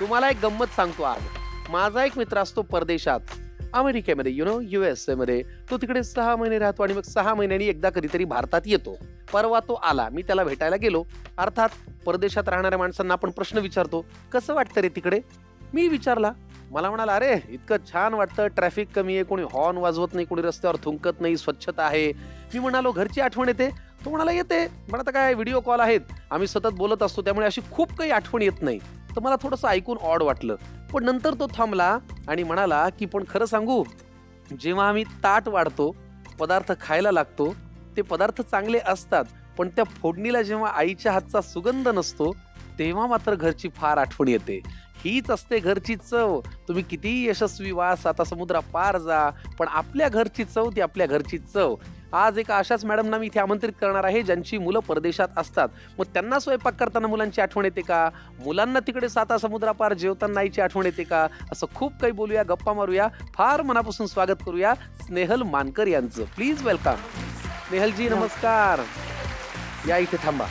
तुम्हाला एक गंमत सांगतो आज. माझा एक मित्र असतो परदेशात, अमेरिकेमध्ये, USA मध्ये. तो तिकडे 6 महिने राहतो आणि मग 6 महिन्यांनी एकदा कधीतरी भारतात येतो. परवा तो आला, मी त्याला भेटायला गेलो. अर्थात परदेशात राहणाऱ्या माणसांना आपण प्रश्न विचारतो, कसं वाटतं रे तिकडे? मी विचारला. मला म्हणाला, अरे इतकं छान वाटतं, ट्रॅफिक कमी आहे, कोणी हॉर्न वाजवत नाही, कोणी रस्त्यावर थुंकत नाही, स्वच्छता आहे. मी म्हणालो, घरची आठवण येते? तो म्हणाला, येते. पण आता काय, व्हिडिओ कॉल आहेत, आम्ही सतत बोलत असतो, त्यामुळे अशी खूप काही आठवण येत नाही. तर मला थोडंसं ऐकून ऑड वाटलं. पण नंतर तो थांबला आणि म्हणाला की पण खरं सांगू, जेव्हा आम्ही ताट वाढतो, पदार्थ खायला लागतो, ते पदार्थ चांगले असतात, पण त्या फोडणीला जेव्हा आईच्या हातचा सुगंध नसतो, तेव्हा मात्र घरची फार आठवण येते. हीच असते घरची चव. तुम्ही कितीही यशस्वी व्हा, 7 समुद्रा पार जा, पण आपल्या घरची चव ती आपल्या घरची चव. आज एका अशाच मॅडमना मी इथे आमंत्रित करणार आहे, ज्यांची मुलं परदेशात असतात. मग त्यांना स्वयंपाक करताना मुलांची आठवण येते का? मुलांना तिकडे 7 समुद्रापार जेवताना आईची आठवण येते का? असं खूप काही बोलूया, गप्पा मारूया. फार मनापासून स्वागत करूया स्नेहल मानकर यांचं. Please welcome. स्नेहलजी नमस्कार. या इथे थांबा.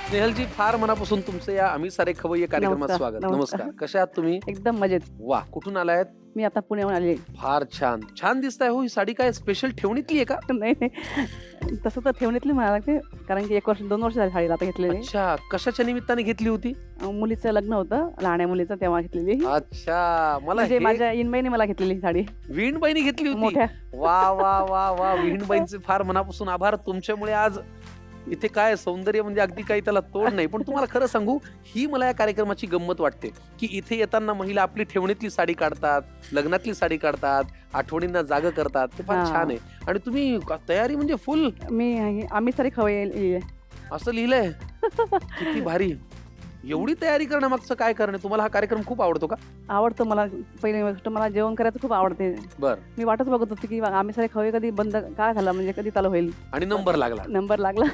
स्नेहलजी, फार मनापासून तुमचं या आम्ही सारे खवय्ये कार्यक्रमात स्वागत. नमस्कार. कशा आहात तुम्ही? एकदम मजेत. वा, कुठून आलायत? मी आता पुण्याहून आले. फार छान. छान दिसताय हो. ही साडी काय स्पेशल ठेवणीतली आहे का? नाही तसं तर ठेवणीतली म्हणायला लागते, कारण की 1-2 वर्ष झाली साडीला आता घेतलेली. अच्छा, कशाच्या निमित्ताने घेतली होती? मुलीचं लग्न होतं, लहान्या मुलीचं, तेव्हा घेतलेली. अच्छा, मला म्हणजे माझ्या इनबाईने मला घेतलेली साडी. विणबाईने घेतली होती? मोठ्या. वा वा वा वा, विणबाईंचे फार मनापासून आभार. तुमच्यामुळे आज इथे काय सौंदर्य, म्हणजे अगदी काही त्याला तोड नाही. पण तुम्हाला खरं सांगू, ही मला या कार्यक्रमाची गंमत वाटते की इथे येताना महिला आपली ठेवणीतली साडी काढतात, लग्नातली साडी काढतात, आठवणींना जाग करतात. ते फार छान आहे. आणि तुम्ही तयारी म्हणजे फुल. आम्ही सारी खवय्ये असं लिहिलंय. किती भारी. एवढी तयारी करण्यामागचं काय कारण आहे? तुम्हाला हा कार्यक्रम खूप आवडतो का? आवडतो मला. पहिली गोष्ट, मला जेवण करायचं खूप आवडते. बर. मी वाटच बघत होती की आम्ही सारे खवय्ये कधी बंद काय झालं, म्हणजे कधी चालू होईल. आणि नंबर लागला.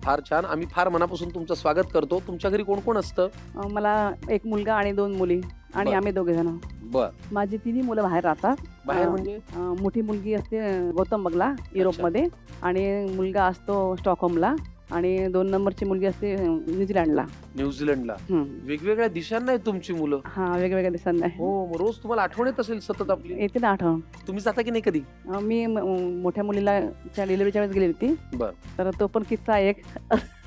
फार छान. आम्ही फार मनापासून तुमचं स्वागत करतो. तुमच्या घरी कोण कोण असतं? मला एक मुलगा आणि 2 मुली आणि आम्ही 2 जण. बर. माझी 3 मुलं बाहेर राहतात. बाहेर म्हणजे? मोठी मुलगी असते गौतमबगला, युरोपमध्ये, आणि मुलगा असतो स्टॉकहोमला, आणि 2 नंबरची मुलगी असते न्यूझीलंडला. वेगवेगळ्या दिशांना आहे तुमची मुलं? हा, वेगवेगळ्या दिवसांना. हो, मग रोज तुम्हाला आठवण येत असेल सतत आपली? येते ना आठवण. तुम्ही जाता की नाही कधी? मी मोठ्या मुलीला डिलिव्हरीच्या वेळेस गेली होती. बर. तर तो पण किस्सा एक.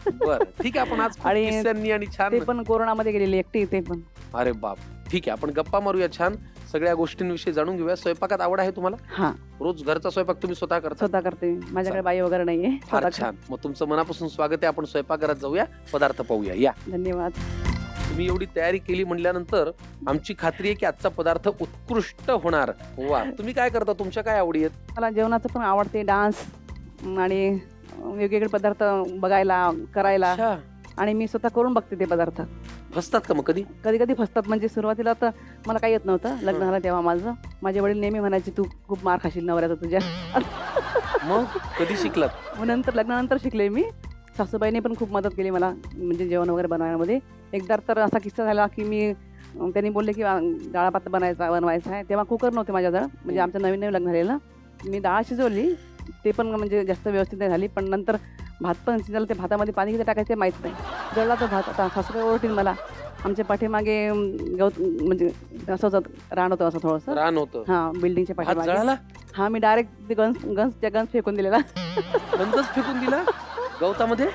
बर, ठीक आहे. आपण आज आणि किस्स्यांनी आणि छान. ते पण कोरोनामध्ये गेलेली एकटी, ते पण. अरे बाप. ठीक आहे, आपण गप्पा मारूया, छान सगळ्या गोष्टींविषयी जाणून घेऊया. स्वयंपाकात आवड आहे तुम्हाला? हा, रोज घरचा स्वयंपाक तुम्ही स्वतः करता? स्वतः करते. माझ्याकडे बाई वगैरे नाहीये. फार छान. मग तुमचं मनापासून स्वागत आहे. आपण स्वयंपाकघरात जाऊया, पदार्थ पाहूया. या. धन्यवाद. तुम्ही एवढी तयारी केली म्हणल्यानंतर आमची खात्री आहे की आजचा पदार्थ उत्कृष्ट होणार. वा, तुम्ही काय करता? तुमच्या काय आवडी आहेत? मला जेवणाचं पण आवडते, डान्स आणि वेगवेगळे पदार्थ बघायला, करायला. आणि मी स्वतः करून बघते ते पदार्थ. फसतात का मग कधी? कधी कधी फसतात. म्हणजे सुरुवातीला तर मला काही येत नव्हतं. लग्न झालं तेव्हा माझे वडील नेहमी म्हणायचे, तू खूप मार खाशील नवऱ्याचा तुझ्या. मग कधी शिकलात? मग नंतर, लग्नानंतर शिकले मी. सासूबाईने पण खूप मदत केली मला, म्हणजे जेवण वगैरे बनवण्यामध्ये. एकदा तर असा किस्सा झाला की त्यांनी बोलले की डाळ भात बनवायचा आहे. तेव्हा कुकर नव्हते माझ्याजवळ, म्हणजे आमचं नवीन नवीन लग्न झालेलं. मी डाळ शिजवली, ते पण म्हणजे जास्त व्यवस्थित नाही झाली. पण नंतर भात पण शिजवलं. ते भातामध्ये पाणी किती टाकायचं माहीत नाही, जळला तो भात. आता सासूबाई ओरडतील मला. आमच्या पाठीमागे म्हणजे असं रान होतं, असं थोडंसं रान होतं. हा, बिल्डिंगच्या पाठीमागे. हा, मी डायरेक्ट गंज फेकून दिलेला. गंजच फेकून दिला गवतामध्ये?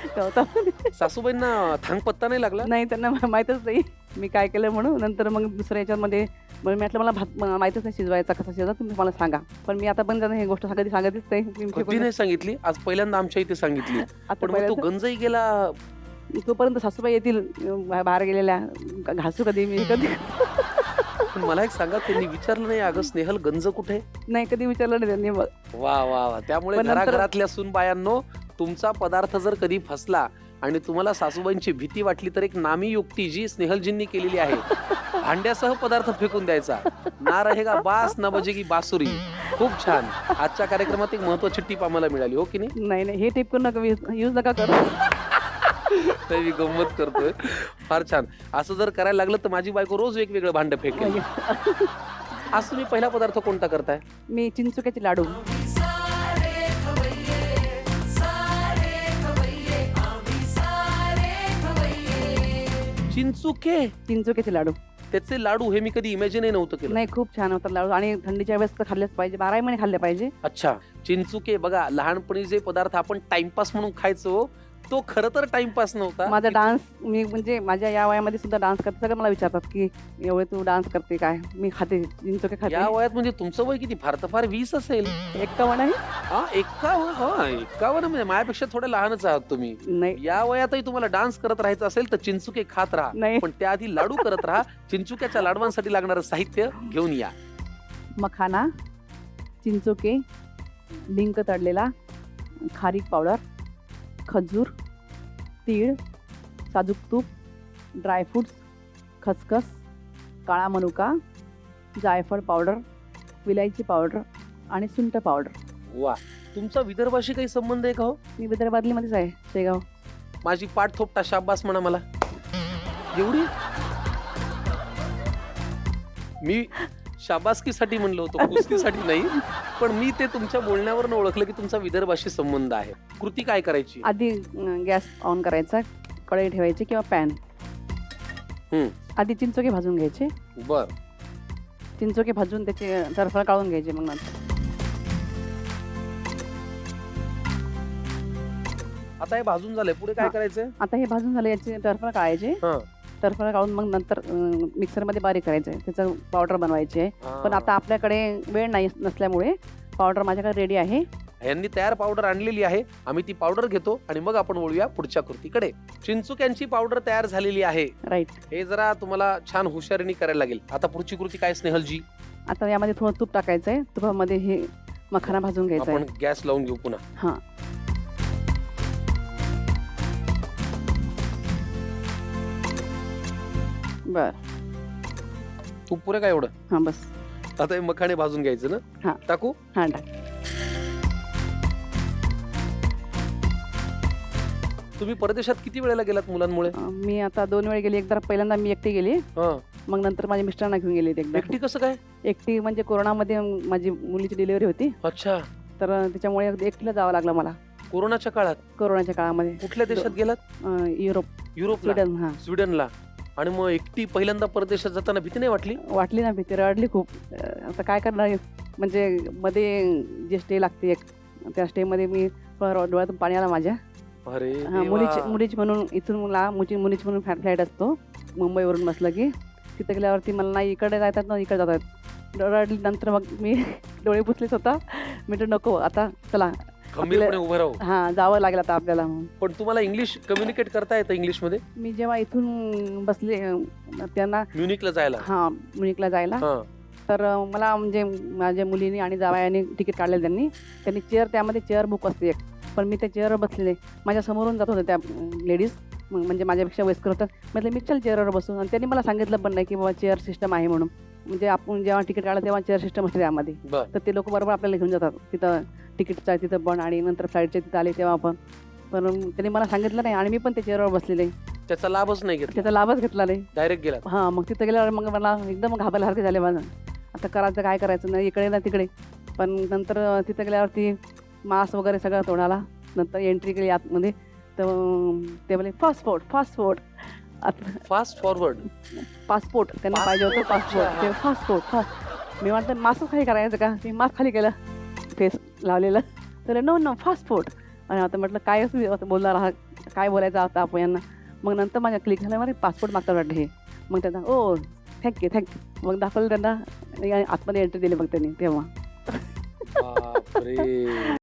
सासूबाईंना थांग पत्ता नाही लागला? नाही, त्यांना माहीतच नाही मी काय केलं म्हणून. नंतर मग दुसऱ्या याच्यामध्ये मी म्हटलं, मला भात माहीतच नाही शिजवायचा, कसा शिजवा, तुम्ही मला सांगा. पण मी आता पण त्यांना ही गोष्ट कधी सांगतच नाही सांगितली. आज पहिल्यांदा आमच्या इथे सांगितली. पण मग तो गंजही गेला. तोपर्यंत सासूबाई येतील बाहेर गेलेल्या, घासू कधी मी कधी. मला एक सांगा, त्यांनी विचारलं नाही, अगं स्नेहल गंज कुठे? नाही, कधी विचारलं नाही त्यांनी. मग वा वा वा. त्यामुळे घराघरातल्या सूनबायांनो, तुमचा पदार्थ जर कधी फसला आणि तुम्हाला सासूबाईंची भीती वाटली, तर एक नामी युक्ती जी स्नेहलजींनी केलेली आहे, भांड्यासह पदार्थ फेकून द्यायचा. ना रहेगा बास ना बजेगी बासुरी. खूप छान. आजच्या कार्यक्रमात एक महत्वाची टिप आम्हाला मिळाली, हो की नाही? नाही, हे टिप करू नका, यूज नका करू. मी गंमत करतोय. फार छान. असं जर करायला लागलं तर माझी बायको रोज वेगवेगळं भांड फेकेल. आज तुम्ही पहिला पदार्थ कोणता करताय? मी चिंचुक्याचे लाडू. चिंचुके चिंचोक्याचे लाडू. त्याचे लाडू हे मी कधी इमॅजिनही नव्हतं केलं. नाही, खूप छान होतात लाडू आणि थंडीच्या वेळेस तर खाल्लेच पाहिजे, 12 महिने खाल्ले पाहिजे. अच्छा, चिंचुके बघा, लहानपणी जे पदार्थ आपण टाइमपास म्हणून खायचो तो खरं तर टाइमपास नव्हता. माझा डान्स, मी म्हणजे माझ्या या वयामध्ये सुद्धा डान्स करते. सगळं मला विचारतात की एवढे तू डान्स करते काय? मी खाते, चिंचोके खाते. या वयात म्हणजे तुमचं वय किती? फार तर फार 20 असेल. 51 आहे. हा 51 म्हणजे माझ्यापेक्षा थोडे लहानच आहात तुम्ही. नाही या वयातही तुम्हाला डान्स करत राहायचं असेल तर चिंचुके खात राहा, नाही. पण त्याआधी लाडू करत राहा. चिंचुक्याच्या लाडवांसाठी लागणारं साहित्य घेऊन या. मखाना, चिंचोके, डिंक तळलेला, खारीक पावडर, खजूर, तीळ, साजूक तूप, ड्रायफ्रुट्स, खसखस, काळा मनुका, जायफळ पावडर, विलायची पावडर आणि सुंठ पावडर. वा, तुमचा विदर्भाशी काही संबंध आहे का हो? मी विदर्भातली मध्येच आहे, शेगाव. माझी पाठ थोपटा शाबास म्हणा मला. एवढी मी शाबासकीसाठी म्हणलो होतो, कुस्तीसाठी नाही. पण मी ते तुमच्या बोलण्यावरून ओळखलं की तुमचा विदर्भाशी संबंध आहे. कृती काय करायची? आधी गॅस ऑन करायचा, कढई ठेवायची किंवा पॅन. आधी चिंचोके भाजून घ्यायचे. बर, चिंचोके भाजून त्याचे टरफळ काढून घ्यायचे. मग नंतर आता हे भाजून झालंय, पुढे काय हा. करायचंय? आता हे भाजून झाले, याचे टरफळ काढायचे. हा. टरफळ काढून मग नंतर मिक्सरमध्ये बारीक करायचं आहे, त्याचं पावडर बनवायची आहे. पण आता आपल्याकडे वेळ नाही नसल्यामुळे पावडर माझ्याकडे रेडी आहे. यांनी तयार पावडर आणलेली आहे. आम्ही ती पावडर घेतो आणि मग आपण वळूया पुढच्या कृतीकडे. चिंचुक्यांची पावडर तयार झालेली आहे. राईट. हे जरा तुम्हाला छान हुशारीने करायला लागेल. आता पुढची कृती काय स्नेहलजी? आता यामध्ये थोडं तूप टाकायचं आहे. तुपामध्ये हे मखाना भाजून घ्यायचा आपण आहे. गॅस लावून घेऊ पुन्हा. हां. बर. तूप पुरे काय एवढं? हां, बस. आता हे मखाणे भाजून घ्यायचं ना? हा. टाकू? हां, टाक. तुम्ही परदेशात किती वेळेला गेलात मुलांमुळे? मी आता 2 वेळ गेली. एकदा पहिल्यांदा मी एकटी गेली, हं. मग नंतर माझ्या मिस्टरांना घेऊन गेले एकदा. एकटी कसं काय? एकटी म्हणजे कोरोनामध्ये माझी मुलीची डिलिव्हरी होती, अच्छा, तर त्याच्यामुळे एकटीला जावं लागलं मला कोरोनाच्या काळात. कोरोनाच्या काळामध्ये. कुठल्या देशात गेलात? युरोप, युरोपला, स्वीडन. हां. स्वीडनला. आणि मग एकटी पहिल्यांदा परदेशात जाताना भीती नाही वाटली? वाटली ना भीती, रडली खूप. आता काय करणार, म्हणजे मध्ये जे स्टे लागते एक, त्या स्टेमध्ये मी डोळ्यातून पाणी आला माझ्या. अरे हां, देवा. मुलीची म्हणून इथून मला मुलीची म्हणून फ्लाईट असतो मुंबईवरून बसलं की. तिथे गेल्यावरती मला नाही इकडे जातात ना इकडे जातात, रडली. नंतर मग मी डोळे पुसलेच होता. म्हटलं नको, आता चला खंबीरपणे उभं राहू. हां, जावं लागलं आता आपल्याला. पण तुम्हाला इंग्लिश कम्युनिकेट करता येतं इंग्लिश मध्ये? मी जेव्हा इथून बसले त्यांना, म्युनिकला जायला? हां, म्युनिकला जायला, हं. तर मला म्हणजे माझ्या मुलीने आणि जावयाने तिकीट काढलेलं. त्यांनी चेअर, त्यामध्ये चेअर बुक असते एक, पण मी त्या चेअरवर बसलेले. माझ्या समोरून जात होत्या त्या लेडीज, म्हणजे माझ्यापेक्षा वयस्कर होतात. म्हटलं मी चल चेअरवर बसून. आणि त्यांनी मला सांगितलं पण नाही की बाबा चेअर सिस्टम आहे म्हणून. म्हणजे आपण जेव्हा तिकीट काढलं तेव्हा चेअर सिस्टम असते त्यामध्ये. बर. तर ते लोक बरोबर आपल्याला घेऊन जातात तिथं, तिकीटचं तिथं पण, आणि नंतर फ्लाईटचे तिथं आले तेव्हा पण. पण त्यांनी मला सांगितलं नाही आणि मी पण त्या चेअरवर बसलेले. त्याचा लाभच नाही घेतला, त्याचा लाभच घेतला नाही. डायरेक्ट गेला. हां, मग तिथं गेल्यावर मग मला एकदम घाबरल्यासारखे झाले माझं. आता करायचं काय करायचं, ना इकडे ना तिकडे. पण नंतर तिथं गेल्यावरती मास्क वगैरे सगळं तोंडाला. नंतर एंट्री केली आतमध्ये, तर ते बोले पासपोर्ट. Fast forward. पासपोर्ट त्यांना पाहिजे होतं, पासपोर्ट. ते पासपोर्ट. मी म्हटलं मास्क खाली करायचं का? मी मास्क खाली केलं, फेस लावलेलं. तर नो पासपोर्ट. आणि आता म्हटलं काय बोलणार आहात, काय बोलायचं आता आपण यांना. मग नंतर माझ्या क्लिक झालं, मला पासपोर्ट मागतात वाटतं हे. मग त्यांना ओ थँक्यू. मग दाखवलं त्यांना, आतमध्ये एंट्री दिली मग त्यांनी तेव्हा. बापरे.